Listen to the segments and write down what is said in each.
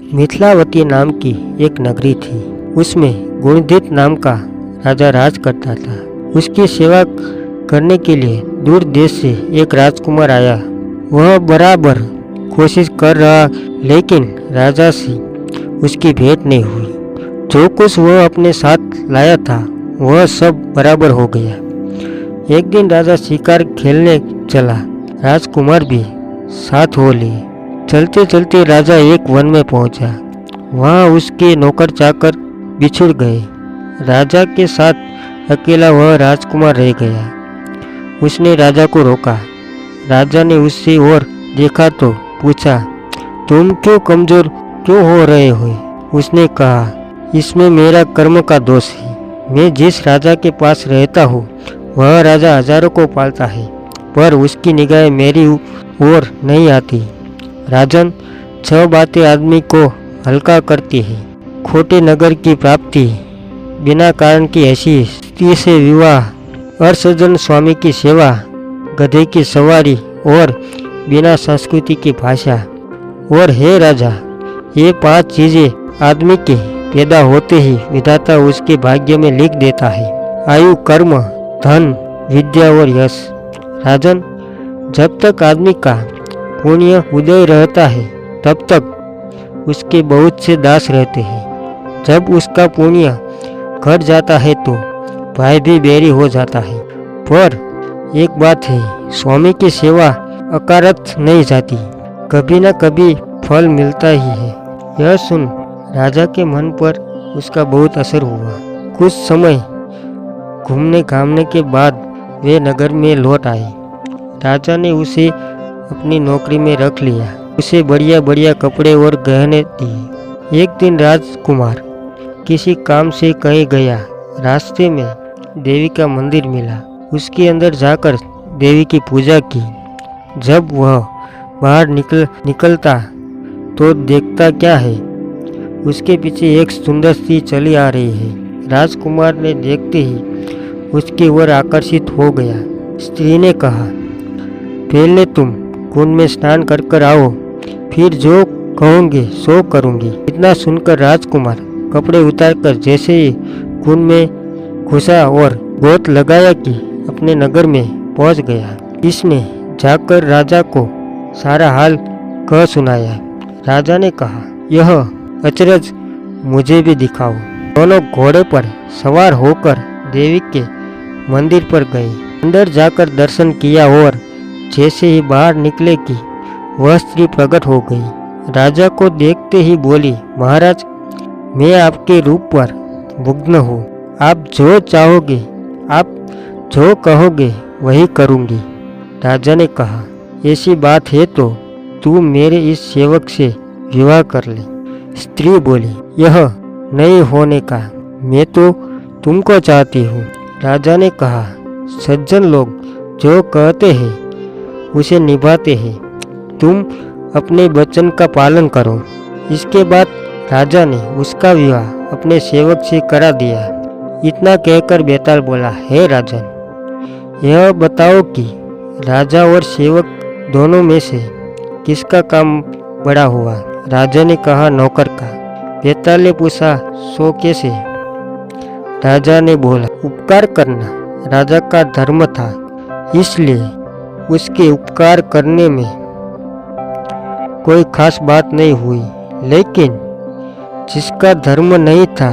मिथिलावती नाम की एक नगरी थी। उसमें गुणदित नाम का राजा राज करता था। उसकी सेवा करने के लिए दूर देश से एक राजकुमार आया। वह बराबर कोशिश कर रहा, लेकिन राजा से उसकी भेंट नहीं हुई। जो कुछ वह अपने साथ लाया था वह सब बराबर हो गया। एक दिन राजा शिकार खेलने चला। राजकुमार भी साथ हो लिए। चलते चलते राजा एक वन में पहुंचा। वहां उसके नौकर चाकर बिछुड़ गए। राजा के साथ अकेला वह राजकुमार रह गया। उसने राजा को रोका। राजा ने उससे और देखा तो पूछा, तुम क्यों कमजोर क्यों हो रहे हो? उसने कहा, इसमें मेरा कर्म का दोष है। मैं जिस राजा के पास रहता हूँ वह राजा हजारों को पालता है, पर उसकी निगाहें मेरी ओर नहीं आती। राजन, 6 बातें आदमी को हल्का करती है। खोटे नगर की प्राप्ति, बिना कारण की हंसी, स्त्री से विवाह, असज्जन स्वामी की सेवा, गधे की सवारी और बिना संस्कृति की भाषा। और हे राजा, ये 5 चीजें आदमी के पैदा होते ही विधाता उसके भाग्य में लिख देता है। आयु, कर्म, धन, विद्या और यश। राजन, जब तक आदमी का पुण्य उदय रहता है तब तक उसके बहुत से दास रहते हैं। जब उसका पुण्य घट जाता है तो भाई भी बैरी हो जाता है। पर एक बात है, स्वामी की सेवा अकारथ नहीं जाती, कभी न कभी फल मिलता ही है। यह सुन राजा के मन पर उसका बहुत असर हुआ। कुछ समय घूमने घामने के बाद वे नगर में लौट आए। राजा ने उसे अपनी नौकरी में रख लिया। उसे बढ़िया बढ़िया कपड़े और गहने दिए। एक दिन राजकुमार किसी काम से कहीं गया। रास्ते में देवी का मंदिर मिला। उसके अंदर जाकर देवी की पूजा की। जब वह बाहर निकलता तो देखता क्या है, उसके पीछे एक सुंदर स्त्री चली आ रही है। राजकुमार ने देखते ही उसकी ओर आकर्षित हो गया। स्त्री ने कहा, पहले तुम कुंड में स्नान कर कर आओ, फिर जो कहोगे सो करूंगी। इतना सुनकर राजकुमार कपड़े उतारकर जैसे ही कुंड में घुसा और गोत लगाया कि अपने नगर में पहुंच गया। इसने जाकर राजा को सारा हाल कह सुनाया। राजा ने कहा, यह अचरज मुझे भी दिखाओ। दोनों घोड़े पर सवार होकर देवी के मंदिर पर गए। अंदर जाकर दर्शन किया और जैसे ही बाहर निकले कि वह स्त्री प्रकट हो गई। राजा को देखते ही बोली, महाराज, मैं आपके रूप पर मुग्ध हूँ। आप जो चाहोगे, आप जो कहोगे वही करूँगी। राजा ने कहा, ऐसी बात है तो तू मेरे इस सेवक से विवाह कर ले। स्त्री बोली, यह नहीं होने का, मैं तो तुमको चाहती हूँ। राजा ने कहा, सज्जन लोग जो कहते हैं उसे निभाते हैं, तुम अपने वचन का पालन करो। इसके बाद राजा ने उसका विवाह अपने सेवक से करा दिया। इतना कहकर बेताल बोला, हे राजन, यह बताओ कि राजा और सेवक दोनों में से किसका काम बड़ा हुआ? राजा ने कहा, नौकर का। बेताल ने पूछा, सो कैसे? राजा ने बोला, उपकार करना राजा का धर्म था, इसलिए उसके उपकार करने में कोई खास बात नहीं हुई। लेकिन जिसका धर्म नहीं था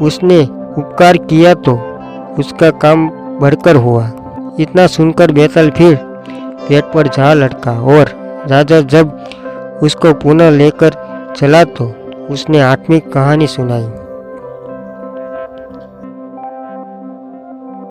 उसने उपकार किया तो उसका काम बढ़कर हुआ। इतना सुनकर बेताल फिर पेट पर जा लटका और राजा जब उसको पुनः लेकर चला तो उसने 8वीं कहानी सुनाई।